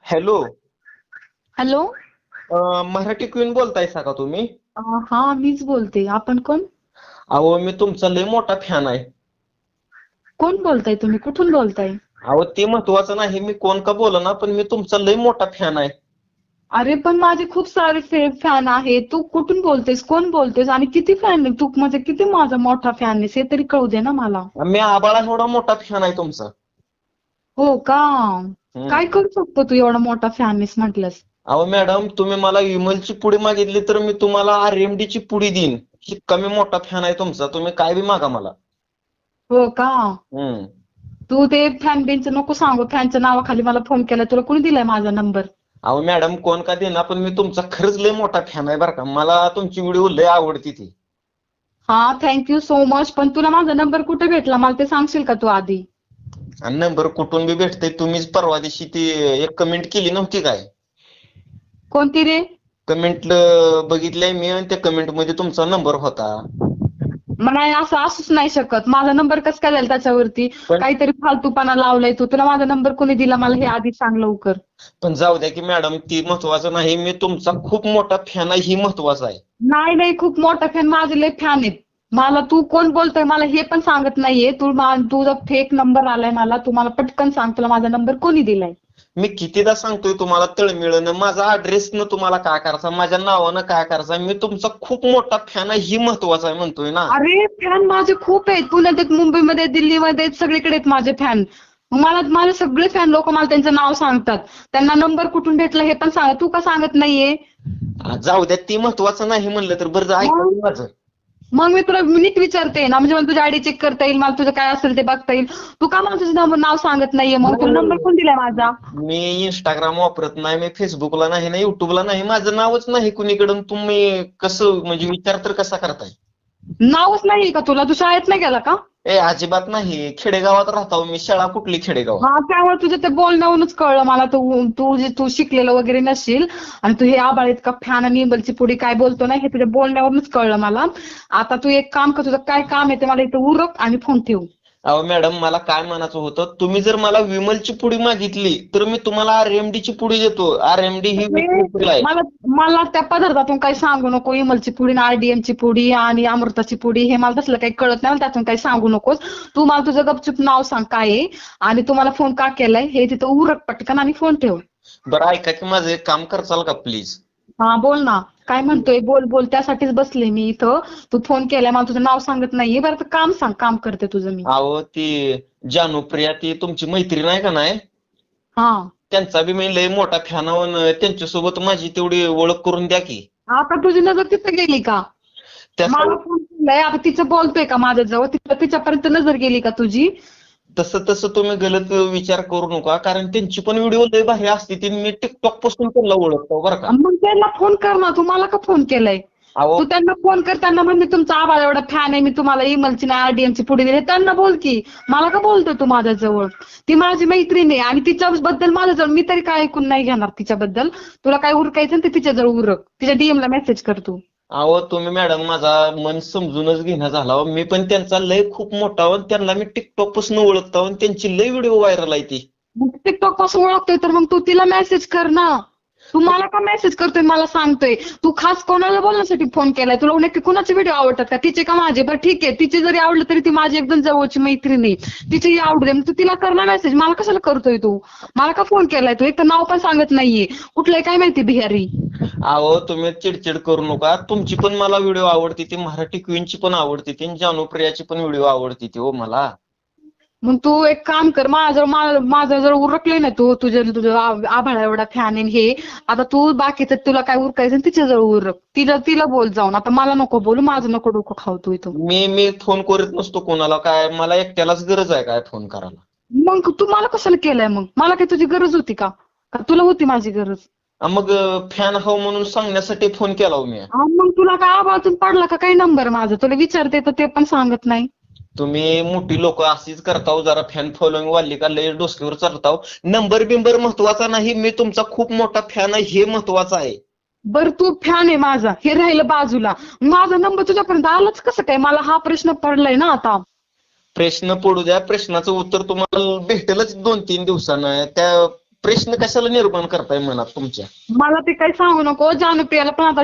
Hello. Hello. Marathi queen बोलतायसा का तुम्ही? हा, मीच बोलते. आपण कोण? अहो, मी तुमचा लय मोठा फॅन आहे. कोण बोलताय तुम्ही? कुठून बोलताय? अहो, ते महत्वाचं नाही, मी कोण का बोलना, पण मी तुमचा लय मोठा फॅन आहे. अरे पण माझे खूप सारे फॅन आहेत. तू कुठून बोलतेस? कोण बोलतेस? आणि किती फॅन तू? म्हणजे किती माझा मोठा फॅन आहेस हे तरी कळू दे ना मला. मी आबाळा एवढा मोठा फॅन आहे तुमचा. हो का? हम्म. काय करू शकतो तू एवढा मोठा फॅन आहेस म्हटलंस? अहो मॅडम, तुम्ही मला विमलची पुडी मागितली तर मी तुम्हाला RMD ची पुडी देईन. इतका मी मोठा फॅन आहे तुमचा, तुम्ही काय बी मागा मला. हो का? हम्म. तू ते फॅन बिनचं नको सांगू. फॅनच्या नावाखाली मला फोन केला. तुला कोणी दिलाय माझा नंबर? अहो मॅडम, कोण का देना, पण मी तुमचा खरंच लय मोठा फॅन आहे बरं का. मला तुमची व्हिडिओ लय आवडती ती. हा, थँक्यू सो मच. पण तुला माझा नंबर कुठे भेटला मला ते सांगशील का तू आधी? आणि नंबर कुठून बी भेटते? तुम्हीच परवा दिवशी ती एक कमेंट केली नव्हती काय? कोणती रे? कमेंट बघितलंय मी, आणि त्या कमेंट मध्ये तुमचा नंबर होता. नाही, असं असूच नाही शकत. माझा नंबर कसं काय जाईल त्याच्यावरती? पण काहीतरी फालतूपणा लावलाय तू. तुला माझा नंबर कोणी दिला मला हे आधी सांग लवकर. पण जाऊ द्या की मॅडम, ती महत्वाचं नाही. मी तुमचा खूप मोठा फॅन आहे, ही महत्वाचं आहे. नाही नाही, खूप मोठा फॅन. माझे लय फॅन आहेत. मला तू कोण बोलतोय मला हे पण सांगत नाहीये. तुझा फेक नंबर आलाय मला. तू मला पटकन सांग, तुला माझा नंबर कोणी दिलाय? मी कितीदा सांगतोय तुम्हाला तळमिळन, माझा ऍड्रेस न तुम्हाला काय करायचा, माझ्या नावानं काय करायचं. मी तुमचा खूप मोठा फॅन आहे, ही महत्वाचं आहे म्हणतोय ना. अरे फॅन माझे खूप आहेत. पुण्यात आहेत, मुंबईमध्ये, दिल्लीमध्ये आहेत, सगळीकडे आहेत माझे फॅन. मला माझे सगळे फॅन लोक मला त्यांचं नाव सांगतात. त्यांना नंबर कुठून भेटला हे पण सांग. तू का सांगत नाहीये? जाऊ द्या, ती महत्वाचं नाही म्हणलं तर बरं, ऐका मग की माझं. मग मी तुला नीट विचारते ना, म्हणजे मला तुझी आयडी चेक करता येईल, मला तुझं काय असेल ते बघता येईल. तू का मला तुझं नाव सांगत नाहीये? मग तुला नंबर कोण दिलाय माझा? मी इंस्टाग्राम वापरत नाही, मी फेसबुकला नाही ना, युट्यूबला नाही, माझं नावच नाही कुणीकडून. तुम्ही कसं म्हणजे विचार तर कसा करताय? नावच नाहीये का तुला? तू शाळेत नाही गेला का? अजिबात नाही. खेडेगावात राहतो मी. शाळा कुठली खेडेगावात? हा, त्यामुळे तुझं ते बोलण्यावरूनच कळलं मला. तू शिकलेलं वगैरे नसशील आणि तू हे आबाळ इतका फॅन आणि इमलची पुढे काय बोलतो ना, हे तुझ्या बोलण्यावरूनच कळलं मला. आता तू एक काम कर, तुझं काय काम आहे ते मला इथं उरक आणि फोन ठेव. अहो मॅडम, मला काय म्हणायचं होतं, तुम्ही जर मला विमलची पुडी मागितली तर मी तुम्हाला RMD ची पुडी देतो. RMD ही विकली आहे. मला मला त्या पदार्थातून काही सांगू नको. इमलची पुडी, RDM ची पुडी आणि अमृताची पुडी हे मला तसलं काही कळत नाही. त्यातून काही सांगू नकोस. तू मला तुझं गपचूप नाव सांग काय आहे आणि तू मला फोन का केलाय हे तिथं उरक पटकन आणि फोन ठेव. बरं, ऐका की माझं एक काम करचाल का प्लीज? हा, बोल ना. काय म्हणतोय? बोल बोल. त्यासाठीच बसले मी इथं. तू फोन केलाय, मला तुझं नाव सांगत नाहीये. बरं तर काम सांग, काम करते तुझं मी. अहो, ती जानुप्रिया, ती तुमची मैत्रीण आहे का नाही, हा, त्यांचा बी मी लय मोठा फॅन आहे. त्यांच्यासोबत माझी तेवढी ओळख करून द्या की. आता तुझी नजर तिथं गेली का? त्या मला फोन केलाय, आता तिचं बोलतोय का माझ्याजवळ? तिच्यापर्यंत नजर गेली का तुझी? तसं तसं तुम्ही गलत विचार करू नका, कारण त्यांची पण व्हिडिओ लय भारी असते. ती मी टिकटॉक पासून त्यांना ओळखतो बरं का. मग त्यांना फोन कर ना. तू मला का फोन केलाय? अहो तू त्यांना फोन कर, त्यांना म्हण मी तुमचा आबाळ एवढा फॅन आहे, मी तुम्हाला इमलची नाही RDM ची पुढे दिली. त्यांना बोल की. मला का बोलतोय तू माझ्याजवळ? ती माझी मैत्रीण आहे आणि तिच्याबद्दल माझ्याजवळ मी तरी काय ऐकून नाही घेणार तिच्याबद्दल. तुला काय उरकायचं ते तिच्याजवळ उरक. तिच्या DM ला मेसेज कर तू. अहो, तुम्ही मॅडम माझा मन समजूनच घेणं झाला. मी पण त्यांचा लय खूप मोठा आहोत. त्यांना मी टिकटॉक पासून ओळखतो आणि त्यांची लय व्हिडिओ व्हायरल आहे ती. मग टिकटॉक पासून ओळखतोय तर मग तू तिला मेसेज कर ना. तू मला का मेसेज करतोय मला सांगतोय? तू खास कोणाला बोलण्यासाठी फोन केलाय? तुला नक्की कुणाचे व्हिडिओ आवडतात का? तिचे का माझे? बरं ठीक आहे, तिचे जरी आवडलं तरी ती माझी एकदम जवळची मैत्रीण आहे. तिचेही आवडू दे. मग तू तिला कर ना मेसेज. मला कशाला करतोय तू? मला का फोन केलाय तू? एक तर नाव पण सांगत नाहीये. कुठलंय काय माहिती बिहारी. अहो, तुम्ही चिडचिड करू नका. तुमची पण मला व्हिडिओ आवडते, ती मराठी क्वीनची पण आवडते, ती जानुप्रियाची पण व्हिडिओ आवडते ती हो मला. मग तू एक काम कर, माझं जर उरकलंय ना तुझं आभाळा एवढा फॅन आहे हे. आता तू बाकीचं तुला काय उरकायचं तिच्याजवळ उरक. तिला बोल जाऊन. आता मला नको बोलू, माझं नको डोकं खाऊ तू इथं. मी फोन करत नसतो कोणाला. काय मला एकट्यालाच गरज आहे काय फोन करायला? मग तू मला कशाला केलंय मग? मला काय तुझी गरज होती का? का तुला होती माझी गरज? मग फॅन हो म्हणून सांगण्यासाठी फोन केला हो मी. मग तुला काय आबाळातून पडला का काही नंबर माझा? तुला विचारते तर ते पण सांगत नाही. तुम्ही मोठी लोक अशीच करताव, जरा फॅन फॉलोइंग वाढली का लय डोसक्यावर चढताव. नंबर बिंबर महत्वाचा नाही, मी तुमचा खूप मोठा फॅन आहे हे महत्वाचं आहे. बरं, तू फॅन आहे माझा हे राहिलं बाजूला. माझा नंबर तुझ्यापर्यंत आलाच कसं काय? मला हा प्रश्न पडलाय ना आता. प्रश्न पडू द्या, प्रश्नाचं उत्तर तुम्हाला भेटेलच 2-3 दिवसानं. त्या प्रश्न कशाला निर्माण करताय मनात तुमच्या? मला ते काही सांगू नको. जानुप्रियाला पण आता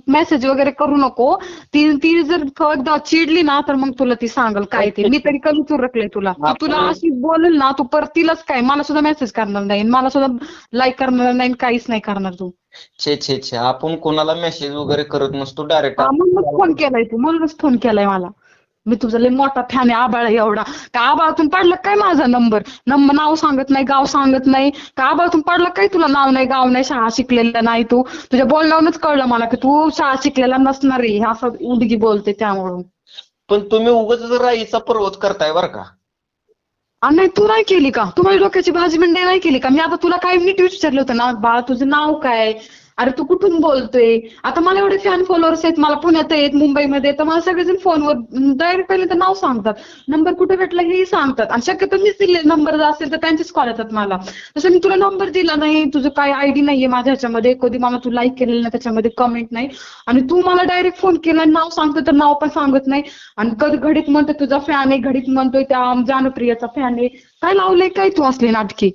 मेसेज वगैरे करू नको. ती जर एकदा चिडली ना तर मग तुला ती सांगल काय ते. मी तरी कमी उरकले तुला. तुला अशी बोलेल ना तू परत तिलाच काय, मला सुद्धा मेसेज करणार नाही, मला सुद्धा लाईक करणार नाही, काहीच नाही करणार तू. छे आपण कोणाला मेसेज वगैरे करत नसतो, डायरेक्ट. म्हणूनच फोन केलाय तू, म्हणूनच फोन केलाय मला. मी तुझा लय मोठा फॅन आहे. आबाळ आहे एवढा. का आबाळातून पडला काय माझा नंबर? नाव सांगत नाही, गाव सांगत नाही. का आबाळातून पडला काय? तुला नाव नाही, गाव नाही, शाळा शिकलेला नाही तू. तुझ्या बोलण्यावरूनच कळलं मला की तू शाळा शिकलेला नसणार आहे. असं उडगी बोलते त्यामुळं. पण तुम्ही उगाच राईचा पर्वत करताय बरं का. नाही तू नाही केली का? तू माझ्या डोक्याची भाजी मंडई नाही केली का? मी आता तुला काय नीट विचारलं होतं ना, बाळा तुझं नाव काय, अरे तू कुठून बोलतोय? आता मला एवढे फॅन फॉलोअर्स आहेत, मला पुण्यात आहेत, मुंबईमध्ये, तर मला सगळेजण फोनवर डायरेक्ट पहिले तर नाव सांगतात, नंबर कुठे भेटला हेही सांगतात. आणि शक्यतो मीच दिले नंबर असेल तर त्यांचेच कॉल येतात मला. तसं मी तुला नंबर दिला नाही, तुझं काय आयडी नाहीये माझ्या ह्याच्यामध्ये, कधी मला तू लाईक केलेलं नाही, त्याच्यामध्ये कमेंट नाही, आणि तू मला डायरेक्ट फोन केला, नाव सांगतो तर नाव पण सांगत नाही. आणि कधी घडीत म्हणतोय तुझा फॅन आहे, घडीत म्हणतोय त्या जानुप्रियाचा फॅन आहे. काय लावलंय काय तू असले नाटकी?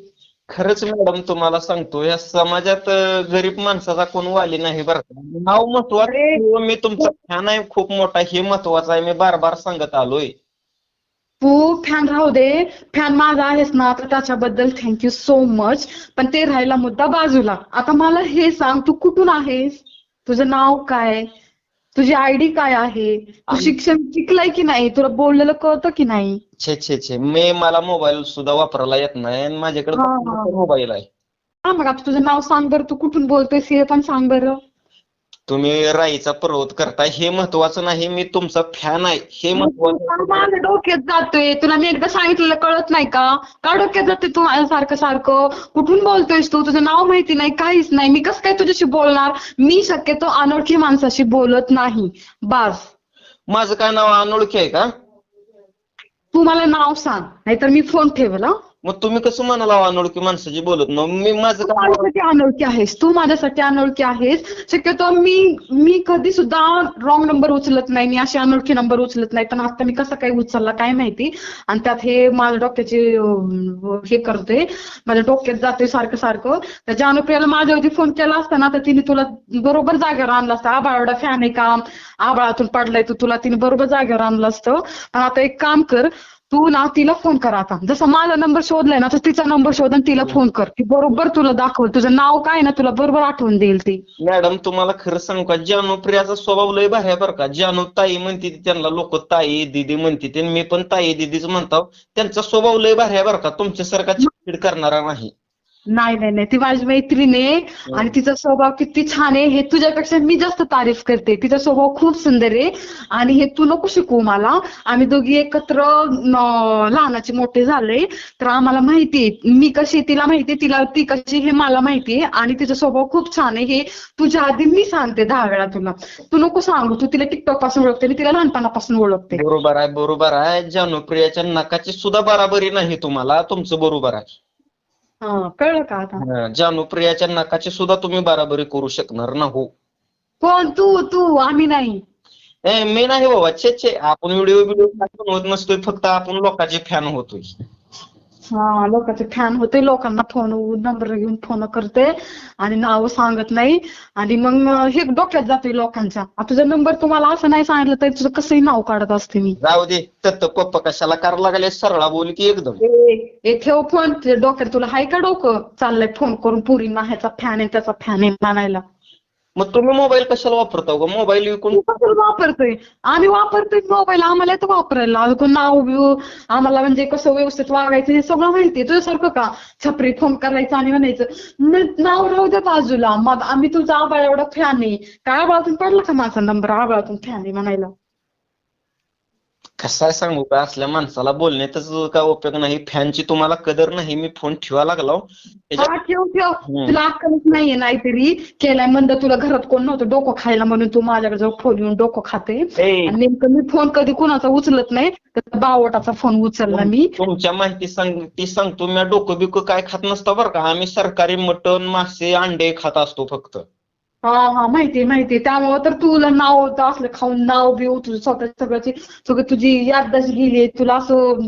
खरंच मॅडम तुम्हाला सांगतो, या समाजात गरीब माणसाचा कोण वाली नाही बरं का. नाव महत्वाचं, मी तुमचा फॅन आहे खूप मोठा, हे महत्वाचं आहे. मी बार सांगत आलोय. तू फॅन राहू दे, फॅन माझा आहेस ना, तर त्याच्याबद्दल थँक्यू सो मच. पण ते राहिला मुद्दा बाजूला. आता मला हे सांग, तू कुठून आहेस? तुझं नाव काय? तुझी आयडी काय आहे? तू शिक्षण शिकलाय की नाही? तुला बोललेलं कळतं की नाही? छे मला मोबाईल सुद्धा वापरायला येत नाही, आणि माझ्याकडे मोबाईल आहे. हा मग आता तुझं नाव सांग बरं, तू कुठून बोलतोयस हे पण सांग बरं. तुम्ही राईचा पर्वत करताय हे महत्वाचं नाही, मी तुमचा फॅन आहे हे महत्वाचं. माझ्या डोक्यात जातोय, तुला मी एकदा सांगितलेलं कळत नाही का? का डोक्यात जाते तू सारखं? कुठून बोलतोयस तू? तुझं नाव माहिती नाही, काहीच नाही. मी कसं काय तुझ्याशी बोलणार? मी शक्यतो अनोळखी माणसाशी बोलत नाही. बास. माझं काय नाव अनोळखी आहे का? तू मला नाव सांग, नाहीतर मी फोन ठेवल. मग तुम्ही कसं म्हणाला अनोळखी माणसाची बोलत ना? मी माझं तू माझ्यासाठी अनोळखी आहेस, तू माझ्यासाठी अनोळखी आहेस. शक्यतो मी कधी सुद्धा रॉंग नंबर उचलत नाही, मी अशी अनोळखी नंबर उचलत नाही. पण आता मी कसं काय उचलला काय माहिती, आणि त्यात हे माझ्या डोक्याचे हे करते, माझ्या डोक्यात जाते सारखं. त्या जानुप्रियाला माझ्यावरती फोन केला असता ना, तर तिने तुला बरोबर जागेवर आणलं असतं. आबाळ एवढा फॅन आहे का, आबाळातून पडलाय तू, तुला तिने बरोबर जागेवर आणलं असतं. पण आता एक काम कर, तू ना तिला फोन कर आता. जसं माझा नंबर शोधलाय ना, तर तिचा नंबर शोध आणि तिला फोन कर. ती बरोबर तुला दाखवल, तुझं नाव काय ना तुला बरोबर आठवून देईल ती. मॅडम तुम्हाला खरं सांगू का, जानुप्रियाचा स्वभाव लय भारी आहे बरं का. जानू ताई म्हणते, त्यांना लोक ताई दीदी म्हणते, मी पण ताई दीदीच म्हणतो. त्यांचा स्वभाव लय भारी आहे बरं का, तुमच्यासारखा चिडचिड करणारा नाही. नाही, ती माझी मैत्रीण आहे, आणि तिचा स्वभाव किती छान आहे हे तुझ्यापेक्षा मी जास्त तारीफ करते. तिचा स्वभाव खूप सुंदर आहे, आणि हे तू नको शिकवू मला. आम्ही दोघी एकत्र लहानाचे मोठे झाले, तर आम्हाला माहितीये मी कशी, तिला माहितीये ती कशी, हे मला माहितीये. आणि तिचा स्वभाव खूप छान आहे हे तुझ्या आधी मी सांगते 10 वेळा तुला. तू नको सांगू, तू तिला टिकटॉक पासून ओळखते, मी तिला लहानपणापासून ओळखते. बरोबर आहे. जानुप्रियाच्या नाकाची सुद्धा बराबरी नाही तुम्हाला, तुमचं बरोबर आहे. हा कळलं का आता? जानुप्रियाच्या नाकाची सुद्धा तुम्ही बराबरी करू शकणार ना? हो. कोण? तू आम्ही नाही. मी नाही बाबा. छे आपण व्हिडिओ होत नसतोय, फक्त आपण लोकांचे फॅन होतोय. हा लोकांचे फॅन होते, लोकांना फोन नंबर घेऊन फोन करते आणि नाव सांगत नाही, आणि मग हे डोक्यात जाते लोकांच्या. आता तुझा नंबर तुम्हाला असं नाही सांगितलं तरी तुझं कसंही नाव काढत असते मी. जाऊ दे, पप्पा कशाला करायला लागले, सरळा बोल की एकदम. ए ठेव फोन, तुझ्या डोक्यात तुला हाय का डोकं? चाललंय फोन करून पुरींना ह्याचा फॅन आहे त्याचा फॅन आहे म्हणायला. मग तुम्ही मोबाईल कशाला वापरता का? मोबाईल विकून वापरतोय आम्ही, वापरतोय मोबाईल, आम्हाला येतं वापरायला. नाव बिव आम्हाला, म्हणजे कसं व्यवस्थित वागायचं हे सगळं माहितीये. तुझ्यासारखं का छपरी फोन करायचं आणि म्हणायचं नाव राहू दे बाजूला, मग आम्ही तुझा आबाळ एवढा फॅन आहे. काय आबाळातून पडला का माझा नंबर आबाळातून फॅन आहे म्हणायला? कसं सांगू का, असल्या माणसाला बोलण्यातच काय उपयोग नाही. फॅनची तुम्हाला कदर नाही. मी फोन ठेवा लागलो. ठेव तुला अक्कलच नाहीये, नाहीतरी केलाय म्हणलं. तुला घरात कोण नव्हतं डोकं खायला म्हणून तू माझ्याकडे जाऊन फोन येऊन डोकं खाते. आणि नेमकं मी फोन कधी कुणाचा उचलत नाही, तर बावटाचा फोन उचलला मी. तुमच्या माहिती सांगतो, मी डोकं बिकं काय खात नसतो बरं का. आम्ही सरकारी मटण, मासे, अंडे खात असतो फक्त. हा माहिती त्यामुळे तर तुला नाव होतं असलं खाऊन नाव बिव तुझं स्वतः सगळं तुझी याददाश्त गेली तुला असं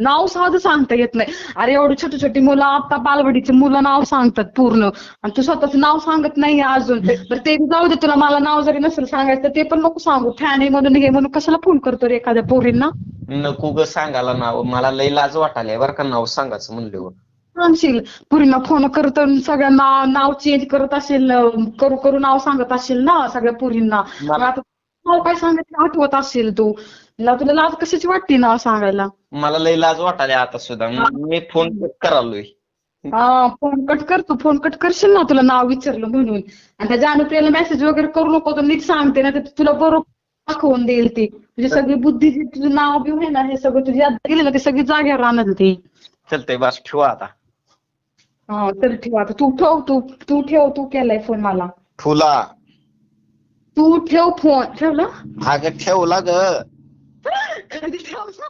नाव साधं सांगता येत नाही. अरे एवढी छोटी छोटी मुलं आता बालवाडीची मुलं नाव सांगतात पूर्ण आणि तू स्वतःच नाव सांगत नाही अजून. बरं ते जाऊ दे तुला मला नाव जरी नसेल सांगायचं तर ते पण नको सांगू फॅन आहे म्हणून हे म्हणून कशाला फोन करतो रे एखाद्या पोरींना. नको ग सांगायला नाव मला लय लाज वाटायला बरं का नाव सांगायचं म्हणल्यावर. सांगशील पुरींना फोन करत सगळ्यांना नाव चेंज करत असेल करू नाव सांगत असेल ना सगळ्या पुरींना. मग आता नाव काय सांगायचं आठवत असेल तुला लाज कशाची वाटते नाव सांगायला. मला लय लाज वाटायला आता सुद्धा मी फोन करालोय. हा फोन कट करशील ना तुला नाव विचारलं म्हणून आणि त्या जानुप्रियाला मेसेज वगैरे करू नको तर नीट सांगते ना तर तुला बरोबर दाखवून देईल ती तुझी सगळी बुद्धी जी तुझं नाव बिव आहे ना हे सगळं तुझी याद गेली ना ती सगळी जागेवर राहणार ती. चलतंय बस ठेवा आता. हा तर ठेव आता तू ठेव तू केलाय फोन मला. ठुला तू ठेव फोन ठेवला. अगं ठेवला ग. कधी ठेवला